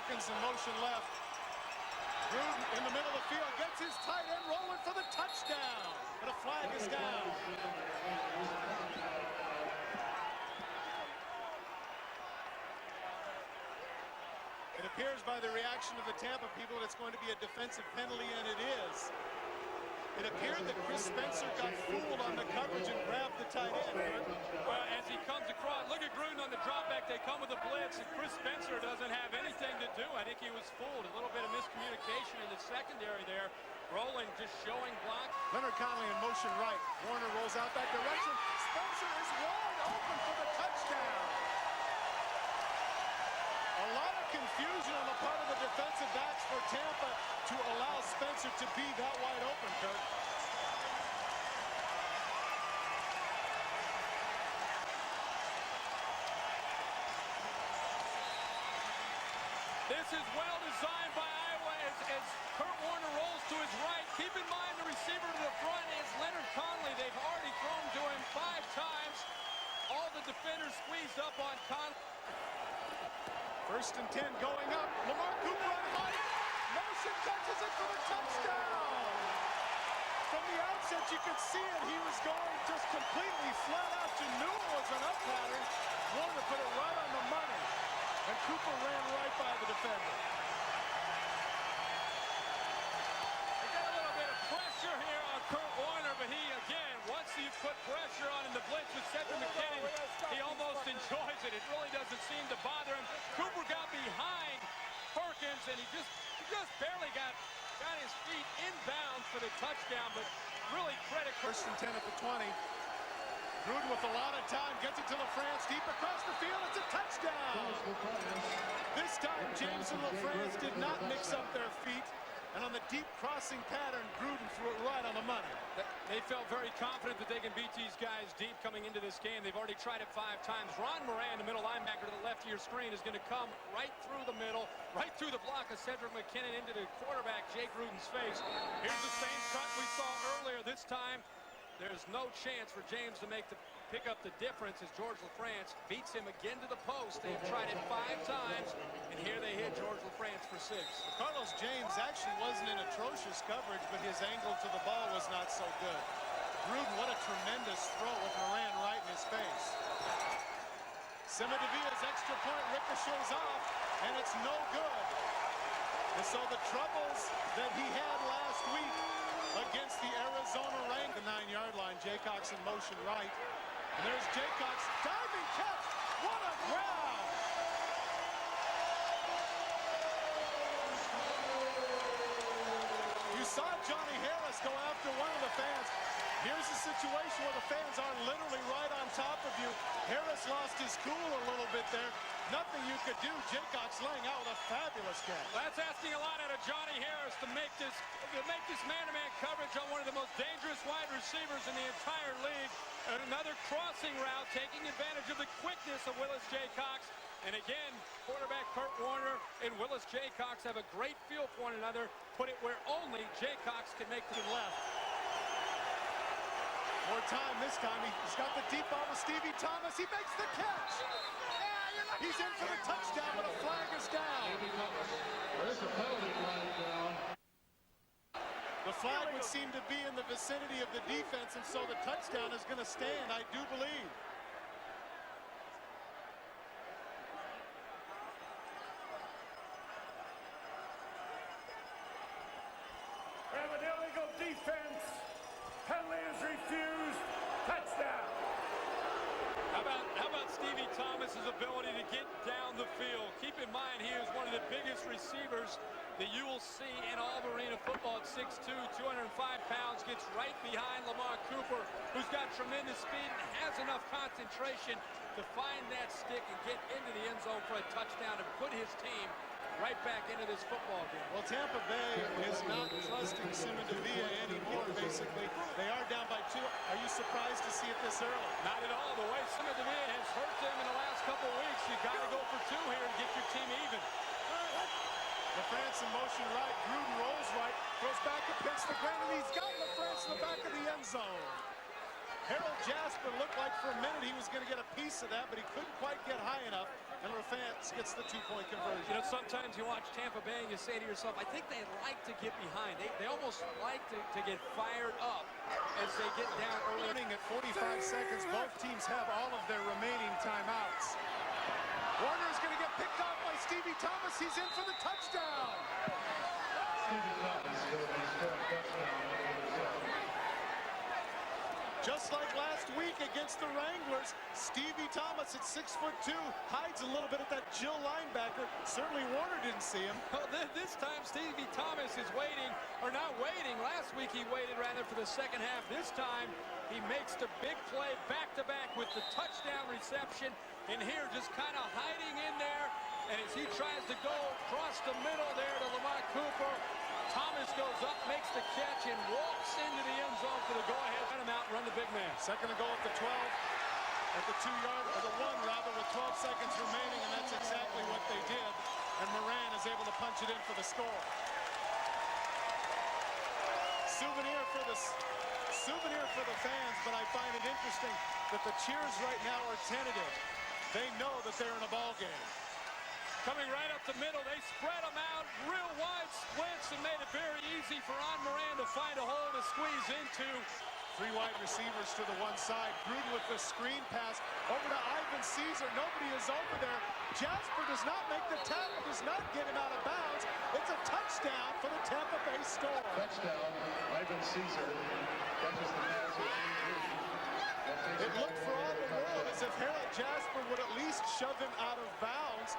Perkins in motion left. Gruden in the middle of the field gets his tight end rolling for the touchdown. But a flag is down. It appears by the reaction of the Tampa people that it's going to be a defensive penalty, and it is. It appeared that Chris Spencer got fooled on the coverage and grabbed the tight end. Well, as he comes across, look at Gruden on the dropback. They come with a blitz, and Chris Spencer doesn't have anything to do. I think he was fooled. A little bit of miscommunication in the secondary there. Rowland just showing block. Leonard Conley in motion right. Warner rolls out that direction. Spencer is wide open for the touchdown. A lot of confusion on the part of the defensive backs for Tampa to allow Spencer to be that wide open, Kirk. This is well designed by Iowa as Kurt Warner rolls to his right. Keep in mind the receiver to the front is Leonard Conley. They've already thrown to him 5 times. All the defenders squeezed up on Conley. 1st and 10 going up. Lamont Cooper on height. Motion catches it for the touchdown. From the outset, you could see it. He was going just completely flat out. You knew it was an up pattern. Warner put it right on the money. And Cooper ran right by the defender. They got a little bit of pressure here on Kurt Warner, but he, again, once you put pressure on in the blitz with Cedric McKinnon, he almost enjoys it. It really doesn't seem to bother him. Cooper got behind Perkins, and he just barely got his feet inbounds for the touchdown, but really credit. 1st and 10 at the 20. Gruden with a lot of time, gets it to LaFrance, deep across the field, it's a touchdown! This time, James and LaFrance did not mix up their feet, and on the deep crossing pattern, Gruden threw it right on the money. They felt very confident that they can beat these guys deep coming into this game. They've already tried it 5 times. Ron Moran, the middle linebacker to the left of your screen, is going to come right through the middle, right through the block of Cedric McKinnon into the quarterback, Jake Gruden's face. Here's the same cut we saw earlier. This time, there's no chance for James to pick up the difference as George LaFrance beats him again to the post. They've tried it 5 times, and here they hit George LaFrance for 6. Carlos James actually wasn't in atrocious coverage, but his angle to the ball was not so good. Gruden, what a tremendous throw with Moran right in his face. Semidevia's extra point ricochets off, and it's no good. And so the troubles that he had last week against the Arizona Rain, the 9-yard line, Jacox in motion right. And there's Jacox, diving catch, what a grab! You saw Johnny Harris go after one of the fans. Here's a situation where the fans are literally right on top of you. Harris lost his cool a little bit there. Nothing you could do. Jacox laying out with a fabulous catch. That's asking a lot out of Johnny Harris to make this man-to-man coverage on one of the most dangerous wide receivers in the entire league. And another crossing route, taking advantage of the quickness of Willis Jacox. And again, quarterback Kurt Warner and Willis Jacox have a great feel for one another. Put it where only Jacox can make the left. More time this time. He's got the deep ball to Stevie Thomas. He makes the catch. He's in for the touchdown, but a flag is down. There's a penalty flag down. The flag would seem to be in the vicinity of the defense, and so the touchdown is going to stand, I do believe. We have an illegal defense. Penalty is refused. Touchdown. How about Stevie Thomas's ability to get down the field? Keep in mind, he is one of the biggest receivers that you will see in all of arena football at 6'2", 205 pounds, gets right behind Lamont Cooper, who's got tremendous speed and has enough concentration to find that stick and get into the end zone for a touchdown and put his team right back into this football game. Well, Tampa Bay is not trusting Semideviya anymore, basically. They are down by 2. Are you surprised to see it this early? Not at all. The way Semideviya has hurt them in the last couple of weeks, you got to go for 2 here to get your team even. LaFrance in motion right. Gruden rolls right. Throws back and picks the ground, and he's got LaFrance in the back of the end zone. Harold Jasper looked like for a minute he was going to get a piece of that, but he couldn't quite get high enough. And LaFrance gets the two-point conversion. You know, sometimes you watch Tampa Bay and you say to yourself, I think they like to get behind. They almost like to get fired up as they get down early. At 45 seconds, both teams have all of their remaining timeouts. Warner is going to get picked off by Stevie Thomas. He's in for the touchdown. Stevie Thomas will be scoring touchdown. Just like last week against the Wranglers, Stevie Thomas at 6'2" hides a little bit at that Jill linebacker. Certainly Warner didn't see him. Well, this time Stevie Thomas is waiting, or not waiting. Last week he waited rather for the second half. This time he makes the big play back-to-back with the touchdown reception. And here just kind of hiding in there. And as he tries to go across the middle there to Lamont Cooper, Thomas goes up, makes the catch, and walks into the end zone for the go-ahead. Run him out and run the big man. Second to go at the 12, at the 2-yard, or the 1 rather, with 12 seconds remaining, and that's exactly what they did. And Moran is able to punch it in for the score. Souvenir for the fans, but I find it interesting that the cheers right now are tentative. They know that they're in a ball game. Coming right up the middle, they spread them out, real wide splits, and made it very easy for Moran to find a hole to squeeze into. 3 wide receivers to the one side. Gruden with the screen pass over to Ivan Caesar. Nobody is over there. Jasper does not make the tackle, does not get him out of bounds. It's a touchdown for the Tampa Bay Storm. Touchdown, Ivan Caesar. Catches the pass with It looked for all the world as if Harold Jasper would at least shove him out of bounds.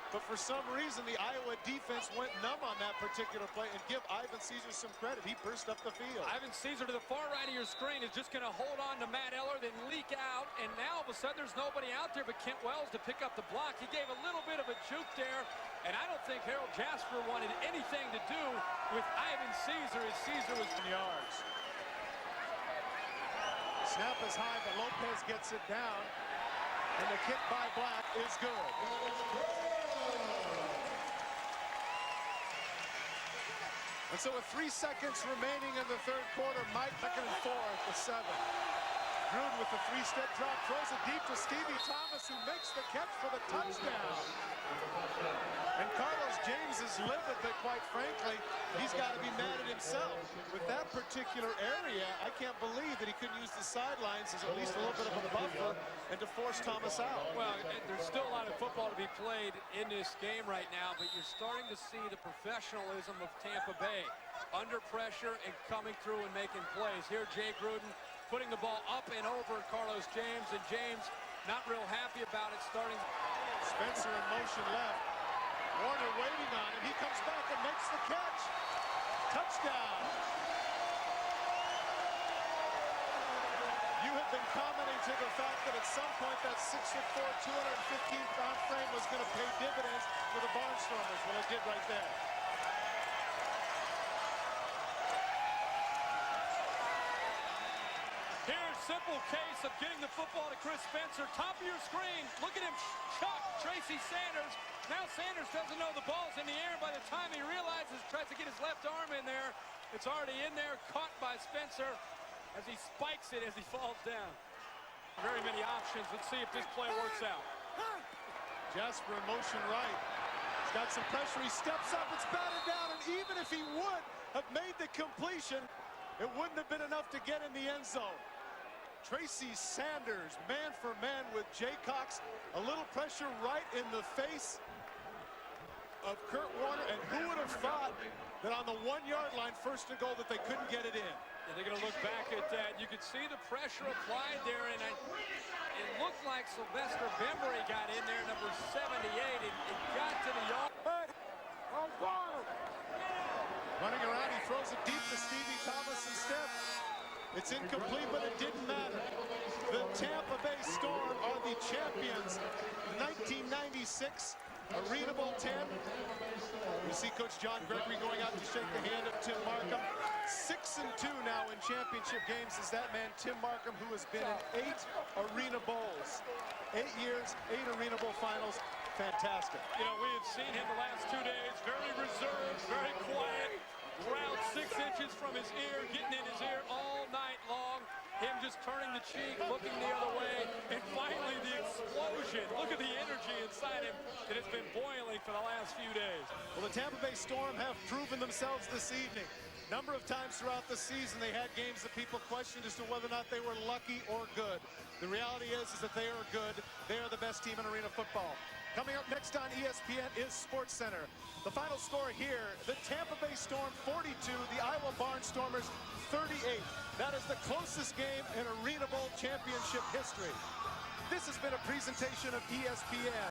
But for some reason, the Iowa defense went numb on that particular play. And give Ivan Caesar some credit. He burst up the field. Ivan Caesar to the far right of your screen is just going to hold on to Matt Eller, then leak out. And now all of a sudden there's nobody out there but Kent Wells to pick up the block. He gave a little bit of a juke there. And I don't think Harold Jasper wanted anything to do with Ivan Caesar as Caesar was in yards. Snap is high, but Lopez gets it down. And the kick by Black is good. And so with 3 seconds remaining in the third quarter, Mike second and 4 at the 7. Gruden with the 3-step drop, throws it deep to Stevie Thomas, who makes the catch for the touchdown. And Carlos James is livid, but quite frankly, he's got to be mad at himself. With that particular area, I can't believe that he couldn't use the sidelines as at least a little bit of a buffer and to force Thomas out. Well, there's still a lot of football to be played in this game right now, but you're starting to see the professionalism of Tampa Bay under pressure and coming through and making plays. Here, Jay Gruden putting the ball up and over Carlos James, and James not real happy about it starting. Spencer in motion left. Warner waiting on him. He comes back and makes the catch. Touchdown. You have been commenting to the fact that at some point that 6'4", 215-pound frame was going to pay dividends for the Barnstormers. Well, it did right there. Here's simple case of getting the football to Chris Spencer. Top of your screen. Look at him chuck Tracy Sanders. Now Sanders doesn't know the ball's in the air. By the time he realizes, tries to get his left arm in there, it's already in there, caught by Spencer as he spikes it as he falls down. Very many options. Let's see if this play works out. Jasper in motion right. He's got some pressure. He steps up. It's batted down. And even if he would have made the completion, it wouldn't have been enough to get in the end zone. Tracy Sanders, man for man with Jacox. A little pressure right in the face of Kurt Warner. And who would have thought that on the 1-yard line, first and goal, that they couldn't get it in? And they're going to look back at that. You could see the pressure applied there, and it looked like Sylvester Bembry got in there, number 78, and it got to the yard. Running around, he throws it deep to Stevie Thomas instead. It's incomplete, but it didn't matter. The Tampa Bay Storm are the champions. 1996 ArenaBowl 10. You see Coach John Gregory going out to shake the hand of Tim Markham. 6-2 now in championship games is that man, Tim Markham, who has been in 8 ArenaBowls. 8 years, 8 ArenaBowl finals. Fantastic. You know, we have seen him the last 2 days, very reserved, very quiet. Crowd 6 inches from his ear, getting in his ear all night long. Him just turning the cheek, looking the other way, and finally the explosion. Look at the energy inside him that has been boiling for the last few days. Well, the Tampa Bay Storm have proven themselves this evening. Number of times throughout the season, they had games that people questioned as to whether or not they were lucky or good. The reality is that they are good. They are the best team in arena football. Coming up next on ESPN is SportsCenter. The final score here, the Tampa Bay Storm 42, the Iowa Barnstormers 38. That is the closest game in ArenaBowl championship history. This has been a presentation of ESPN.